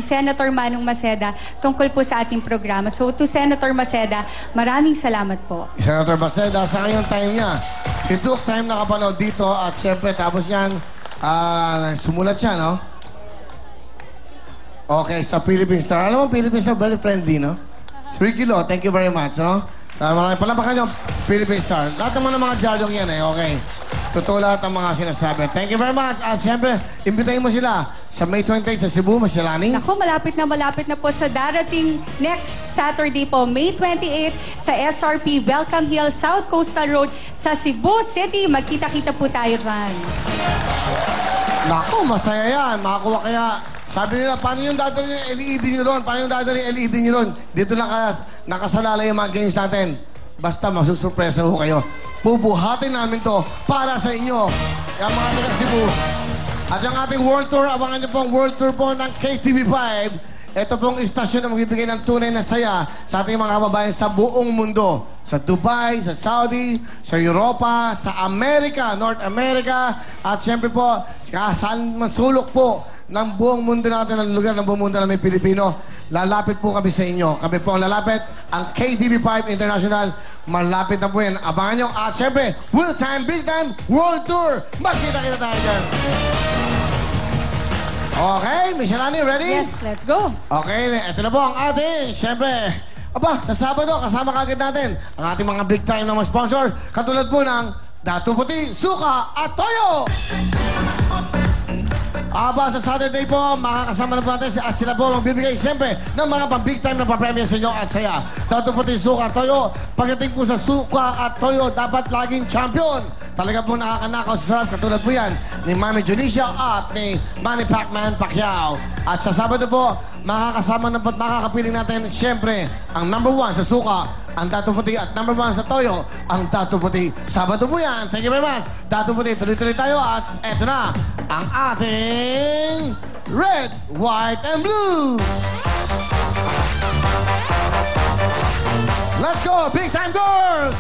Senator Manong Maceda tungkol po sa ating programa. So to Senator Maceda, maraming salamat po. Senator Maceda, sa ngayong time niya, he took time na kapanood dito at siyempre tapos yan, sumulat siya, no? Okay, sa Philippine Star. Alam mo, Philippine Star, very friendly, no? Ricky Lo, thank you very much, no? Maraming palapakan nyo, Philippine Star. Lahat ng mga jaryong yan, okay? Totoo lahat ang mga sinasabi. Thank you very much. At siyempre, imbitahin mo sila sa May 28 sa Cebu, Masyalani. Naku, malapit na po sa darating next Saturday po, May 28 sa SRP Welcome Hill South Coastal Road sa Cebu City. Magkita-kita po tayo dyan. Naku, masaya yan. Makakuha kaya. Sabi nila, paano yung dadali ng LED nyo ron? Paano yung dadali ng LED nyo ron? Dito lang nakasalala yung mga games natin. Basta masusurpresa ho kayo. Bubuhatin namin to para sa inyo. Kaya mga taga Cebu. At yung ating World Tour, abangan nyo pong World Tour po ng KTV5. Ito pong istasyon na magbibigay ng tunay na saya sa ating mga kababayan sa buong mundo. Sa Dubai, sa Saudi, sa Europa, sa Amerika, North America. At syempre po, saan man sulok po ng buong mundo natin, ng lugar ng buong mundo na may Pilipino, lalapit po kami sa inyo. Kami po ang lalapit, ang KTV5 International. Malapit na po yan. Abangan nyo. At syempre, Will Time, Big Time, World Tour. Magkita-kita tayo dyan. Okay, Michelani, ready? Yes, let's go. Okay, ito na po ang ating, syempre, sa Sabado, kasama kagad natin ang ating mga big time na mga sponsor, katulad po ng Datu Puti, Suka at Toyo. Sa Saturday po, makakasama na po natin at sila po magbibigay siyempre ng mga pang-big time na pa-premium sa inyo at saya. Datu Puti, Suka at Toyo. Pagdating po sa Suka at Toyo, dapat laging champion. Talaga po nakakanakaw sa sarap. Katulad po yan ni Mami Junicia at ni Manny Pacman Pacquiao. At sa Sabado po, makakasama na po at makakapiling natin siyempre ang number 1 sa Suka, ang Datu Puti, at number 1 sa Toyo, ang Datu Puti. Sabado po yan. Thank you very much. Datu Puti, tuloy-tuloy tayo at eto na ang ating Red, White, and Blue. Let's go, big time girls!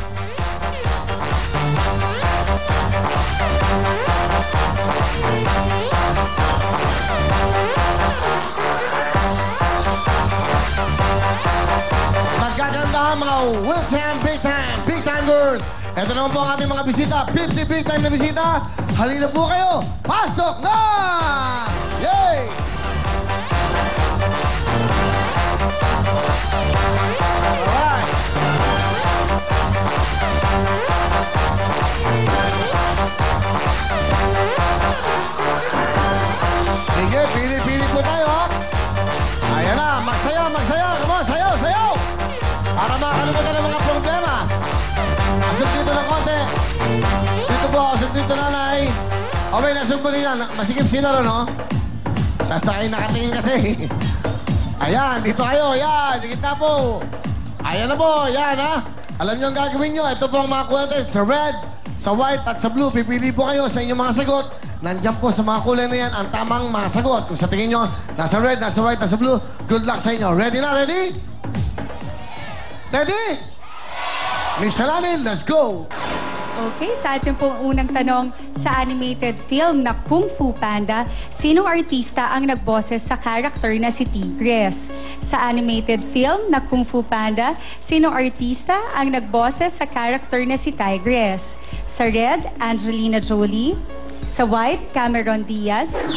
Nagkagandahan mga Will Time, Big Time Girls. Ito naman po ang ating mga bisita. 50 big time na bisita. Halina po kayo. Pasok na! Yay! Alright. Sige, pili-pili po tayo, ha? Ayan na, magsaya. Come on, sayaw! Para makakalimutan ng mga problema. Asok dito ng konti. Dito po, asok dito, nanay. Okay, nasok po nila. Masikip sila ron, no? Sasakay nakatingin kasi. Ayan, dito kayo. Ayan, sige na po. Ayan na po, ayan, ha? Alam niyo ang gagawin niyo. Ito po ang mga kulay natin. Sa red, sa white, at sa blue. Pipili po kayo sa inyong mga sagot. Nandiyan po sa mga kulay na yan ang tamang mga sagot. Kung sa tingin nyo, nasa red, nasa white, nasa blue, good luck sa inyo. Ready na? Ready? Ready? Michelani, let's go! Okay, sa ating pong unang tanong, sa animated film na Kung Fu Panda, sinong artista ang nagboses sa character na si Tigres? Sa animated film na Kung Fu Panda, sinong artista ang nagboses sa character na si Tigres? Sa red, Angelina Jolie. Sa white, Cameron Diaz.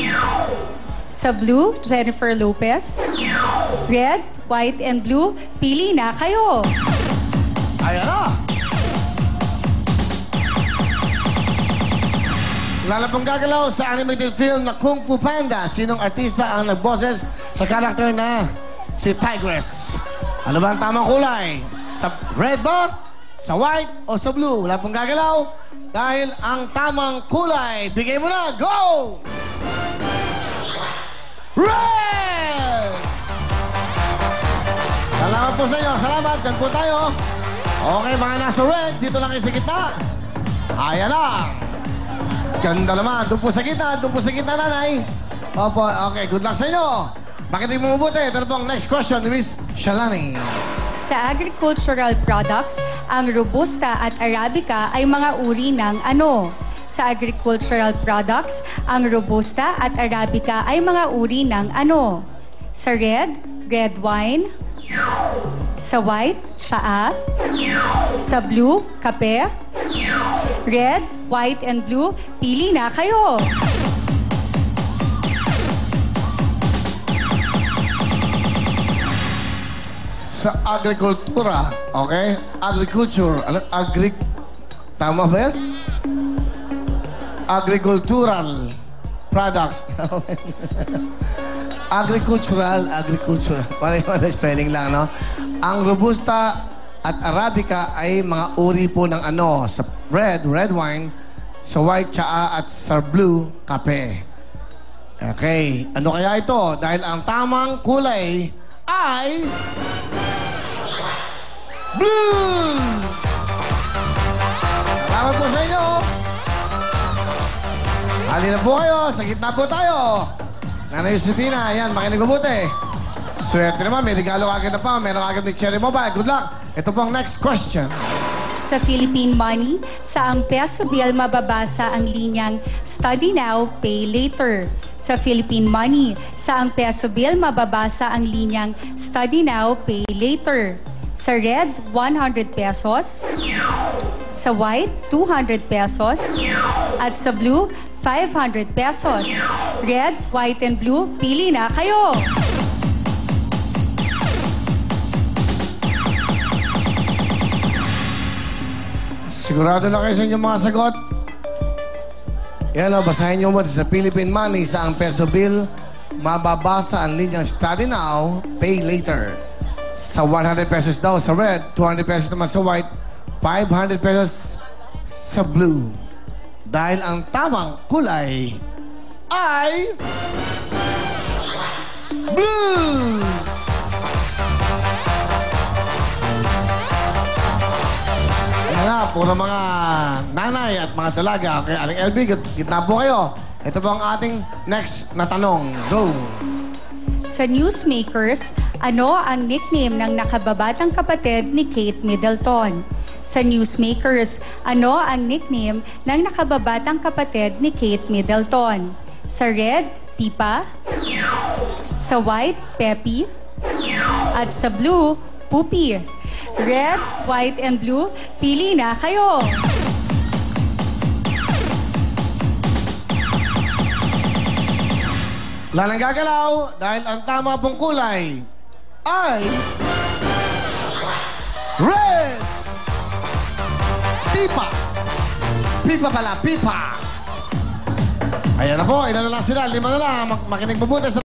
Sa blue, Jennifer Lopez. Red, white, and blue, pili na kayo. Ayan na! Lalapang gagalaw sa animated film na Kung Fu Panda. Sinong artista ang nagboses sa character na si Tigress? Ano ba ang tamang kulay? Sa red ba? Sa white? O sa blue? Wala pong gagalaw. Dahil ang tamang kulay, bigay mo na. Go! Red! Salamat po sa inyo. Salamat. Diyan po tayo. Okay, mga nasa red. Dito lang kayo sa gitna. Ayan lang. Ganda naman. Doon po sa gitna, nanay. Opo, okay. Good luck sa inyo. Bakit hindi mo mabuti? Ito na po ang next question ni Miss Shalani. Sa agricultural products, ang Robusta at Arabica ay mga uri ng ano? Sa agricultural products, ang Robusta at Arabica ay mga uri ng ano? Sa red, red wine. Sa white, tsaa. Sa blue, kape. Red, white, and blue, pili na kayo. Sa agrikultura, okay? Agriculture, tama ba yan? Agricultural products. Agricultural. Pareho spelling lang, no? Ang Robusta at Arabica ay mga uri po ng ano, sa red wine, sa white, tsaa, at sa blue, kape. Okay, ano kaya ito? Dahil ang tamang kulay ay blue! Salamat po sa inyo! Halina po kayo, sa gitna po tayo. Nanay Josefina, yan, makinig mabuti. Swerte naman, may regalo agad na pa. Meron agad ni Cherry Mobile. Good luck. Ito po ang next question. Sa Philippine Money, sa ang peso bill mababasa ang linyang Study Now, Pay Later. Sa Philippine Money, sa ang peso bill mababasa ang linyang Study Now, Pay Later. Sa red, 100 pesos. Sa white, 200 pesos. At sa blue, 500 pesos. Red, white, and blue, pili na kayo! Sigurado na kayo sa inyong mga sagot? Yan o, basahin nyo mo sa Philippine Money, sa ang peso bill, mababasa ang linyang Study Now, Pay Later. Sa 100 pesos daw sa red, 200 pesos naman sa white, 500 pesos sa blue. Dahil ang tamang kulay ay blue! Ayan na, puro mga nanay at mga dalaga. Okay, Aling LB, gitna po kayo. Ito po ang ating next na tanong. Go! Sa Newsmakers, ano ang nickname ng nakababatang kapatid ni Kate Middleton? Sa Newsmakers, ano ang nickname ng nakababatang kapatid ni Kate Middleton? Sa red, Pipa. Sa white, Peppy. At sa blue, Poopy. Red, white, and blue, pili na kayo! Wala nang gagalaw dahil ang tama pong kulay ay red! Pipa! Pipa pala, pipa! Ayan na po, ilan na lang sila, 5 na lang. Makinig mabuti sa